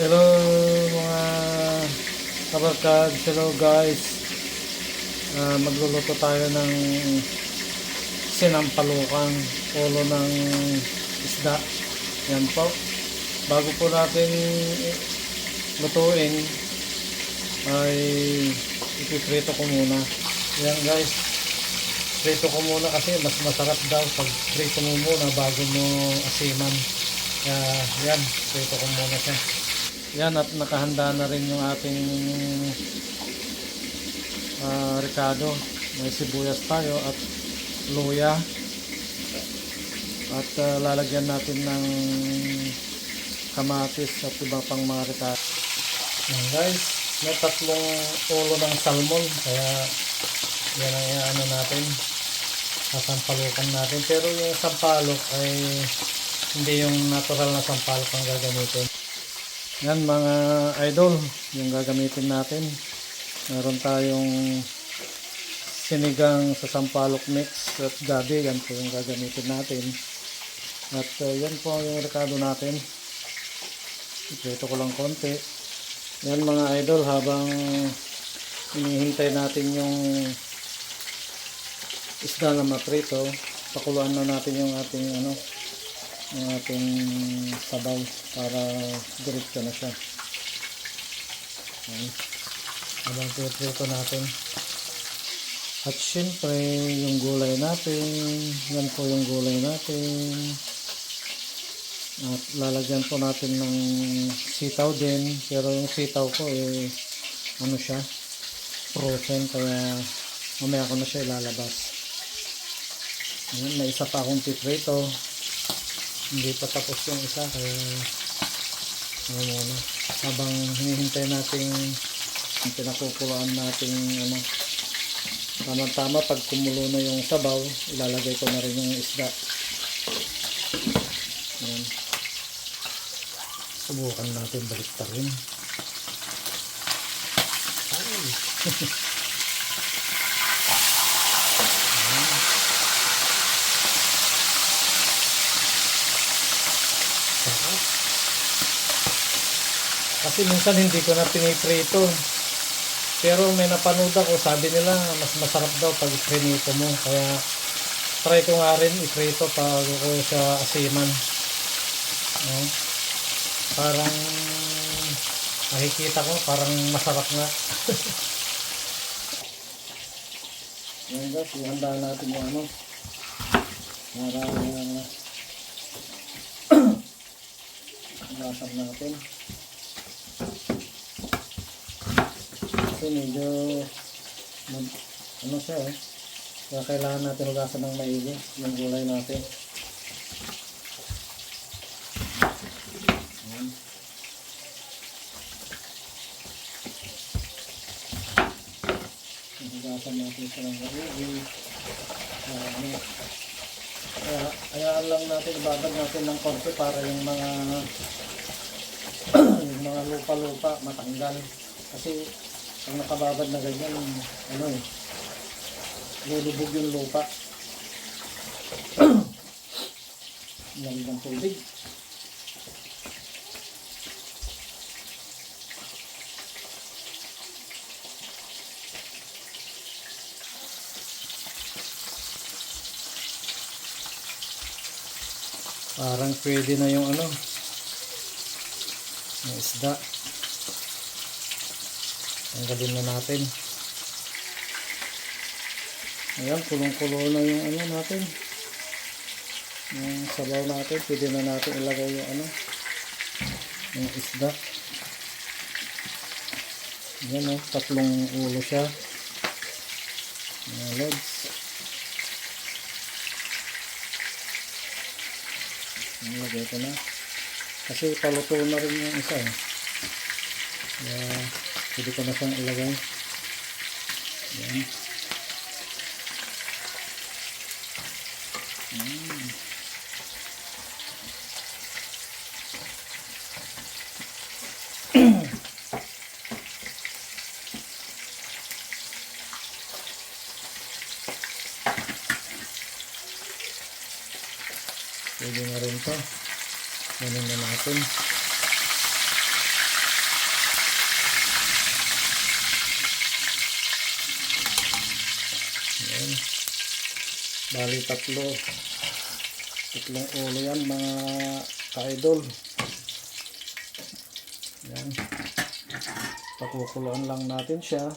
Hello mga kabarkad, hello guys. Magluluto tayo ng sinampalukang ulo ng isda. Yan po. Bago po natin lutuin ay ipiprito ko muna. Yan guys. Prito ko muna kasi mas masarap daw pag prito mo muna bago mo asiman. Yan, prito ko muna siya. Yan, at nakahanda na rin yung ating ricado. May sibuyas tayo at luya. At lalagyan natin ng kamatis at iba pang mga ricado. Yan guys, may tatlong ulo ng salmon. Kaya yan ang ano natin. Sasampalukan natin. Pero yung sampalok ay hindi yung natural na sampalok ang gagamitin. Yan mga idol, yung gagamitin natin. Meron tayong sinigang sa sampalok mix at gabi. Yan po yung gagamitin natin. At yan po yung ricado natin. Ito ko lang konti. Yan mga idol, habang hinihintay natin yung isda na maprito, pakuluan na natin yung ating sabaw para diretso na siya. Ayan. Habang prito natin. At syempre yung gulay natin, yan po yung gulay natin. At lalagyan po natin ng sitaw din, pero yung sitaw ko ano siya, frozen, kaya mamaya ko na siya ilalabas. Ayan, may isa pa akong piprito. Hindi pa tapos yung isa, kaya muna. Habang hinihintay natin yung pinakukuluan natin tama-tama, pag kumulo na yung sabaw, ilalagay ko na rin yung isda. Ayan. Subukan natin baliktarin. Ay! Kasi minsan hindi ko na piniprito. Pero may napanood ako, sabi nila mas masarap daw pag iprinito mo. Kaya try ko nga rin iprito bago ko siya asiman. Parang nakikita ko parang masarap nga. Yan guys, ihanda natin yung para lasap natin. Kasi medyo siya kaya kailangan natin hugasan ng maigi yung gulay natin. Ayan. Hugasan natin siya ng maigi. Hayaan lang natin, ibabad natin ng konti para yung mga yung mga lupa-lupa matanggal. Kasi pag nakababad na ganyan, lulubog yung lupa. Lamig ng tubig. Parang pwede na yung yung isda. Tanggalin na natin. Ayan, kulong-kulo na yung natin. Yung sabaw natin, pwede na natin ilagay yung yung isda. Ayan tatlong ulo siya. Mga legs. Ilagay ko na. Kasi paluto na rin yung isa Kaya pwede ko na siyang ilagay. Ayan. Pwede na rin to. Ganun na natin. Bali tatlong ulo yan mga ka-idol. Yan. Pakukuluan lang natin siya.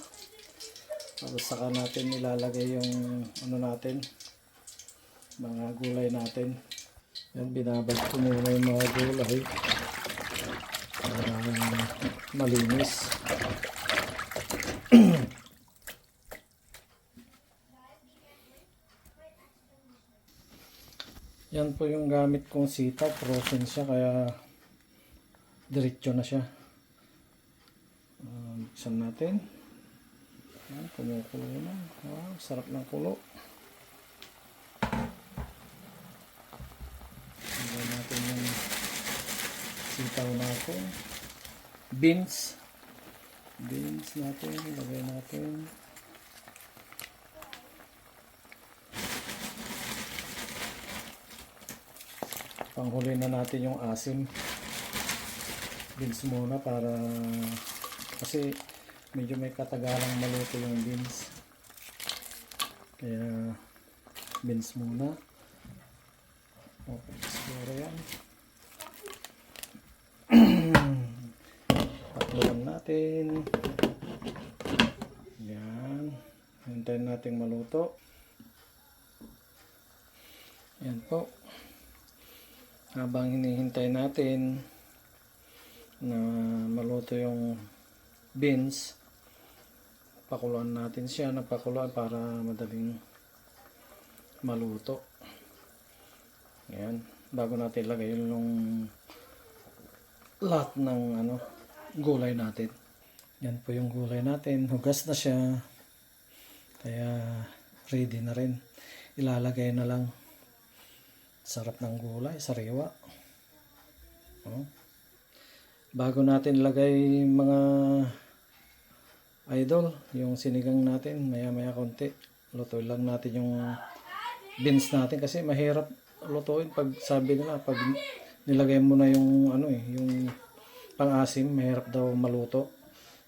Tapos saka natin ilalagay yung ano natin, mga gulay natin. Yan, binabad ko muna yung mga gulay para malinis. Yan po yung gamit kong sitaw, frozen siya kaya diretso na siya. Buksan natin. Yan, kumukulo na. Wow, sarap ng kulo. Lagyan natin yung sitaw natin. Beans natin, lagay natin. Panghuli na natin yung asim. Beans muna para kasi medyo may katagalang maluto yung beans. Kaya beans muna. Okay, siguro yan. Pakuluan natin. Yan. Hintayin natin maluto. Yan po. Habang hinihintay natin na maluto yung beans, pakuluan natin siya ng pakuluan para madaling maluto. Ayan, bago natin ilagay yung lahat ng gulay natin. Yan po yung gulay natin, hugas na siya, kaya ready na rin. Ilalagay na lang. Sarap ng gulay, sariwa. Oh. Bago natin lagay mga idol, yung sinigang natin, maya konti. Lutuin lang natin yung beans natin kasi mahirap lutuin pag sabi nila pag nilagay mo na yung yung pang-asim, mahirap daw maluto.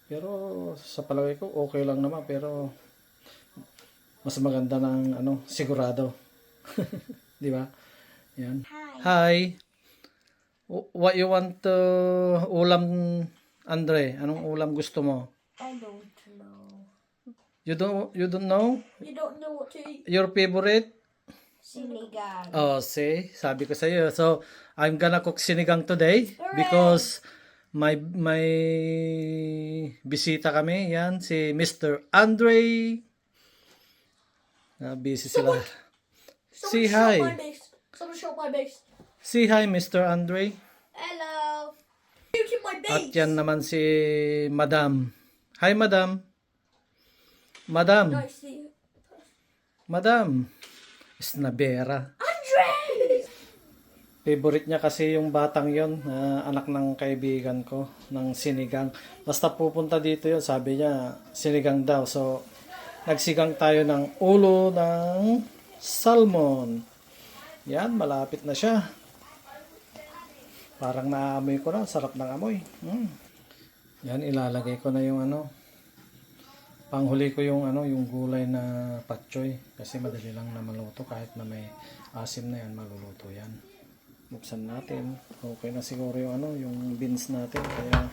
Pero sa palagay ko okay lang naman, pero mas maganda ng sigurado. Di ba? Yan. Hi. What you want to ulam, Andre? Anong ulam gusto mo? I don't know. You don't know? You don't know what to eat? Your favorite? Sinigang. Oh, see, sabi ko sa iyo. So, I'm gonna cook sinigang today because my bisita kami. Yan si Mr. Andre. Busy sila. Say hi. Someone shot my base. Say hi, Mr. Andre. Hello. Shooting my At base. yan naman si Madam. Hi, Madam. Madam. Nice to see you. Madam. Snabera. Andre! Favorite niya kasi yung batang yon, anak ng kaibigan ko, ng sinigang. Basta pupunta dito yon, sabi niya, sinigang daw. So, nagsigang tayo ng ulo ng salmon. Yan, malapit na siya. Parang naamoy ko na, sarap ng amoy. Yan, ilalagay ko na yung panghuli ko yung yung gulay na patchoy kasi madali lang na maluto kahit na may asim na yan, maluluto yan. Buksan natin. Okay na siguro yung yung beans natin, kaya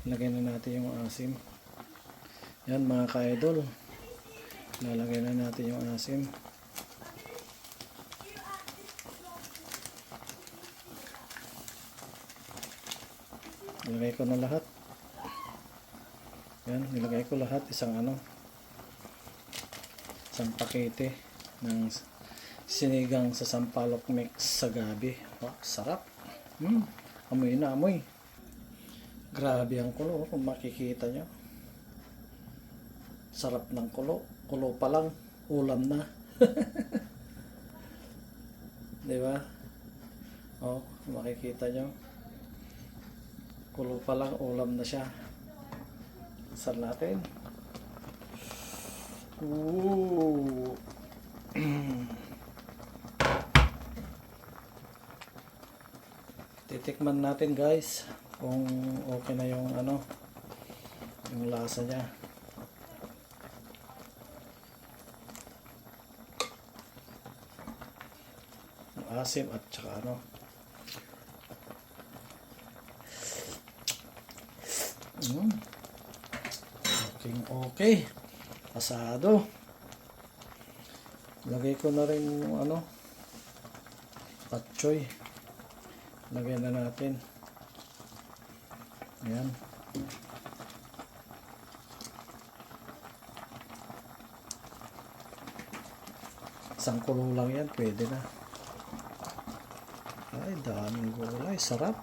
ilagay na natin yung asim. Yan mga ka-idol. Ilalagay na natin yung asim. Nilagay ko na lahat. Yan, nilagay ko lahat. Isang pakete ng sinigang sa sampalok mix sa gabi. Wow, sarap. Amoy na amoy. Grabe ang kulo, kung makikita nyo. Sarap ng kulo. Kulo pa lang, ulam na. Diba? Oh, makikita nyo. Kulo pa lang, ulam na siya. Saan natin? Ooh. Titikman natin guys kung okay na yung yung lasa niya. maasim at saka ano. Okay. Pasado. Lagay ko na rin yung ano, patchoy. Lagay na natin. Ayan. Isang kulo lang yan, pwede na. Ay, daming gulay. Sarap.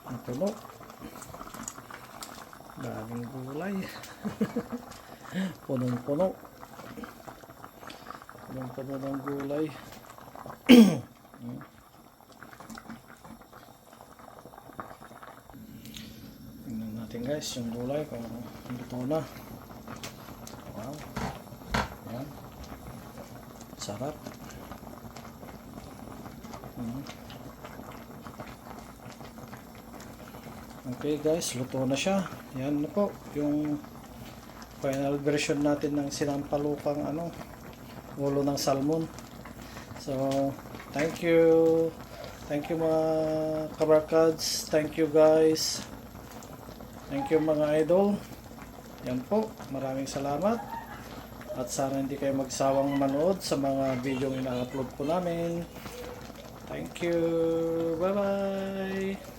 Ang puno. Daming gulay. Punong-puno. Punong-puno ng gulay. Tingnan natin guys yung gulay kung luto na. Wow. Ayan. Sarap. Okay guys, luto na siya. Yan na po yung final version natin ng sinampalukang ano, ulo ng salmon. So, thank you. Thank you mga kabarkads. Thank you guys. Thank you mga idol. Yan po, maraming salamat. At sana hindi kayo magsawang manood sa mga video ina-upload po namin. Thank you. Bye-bye.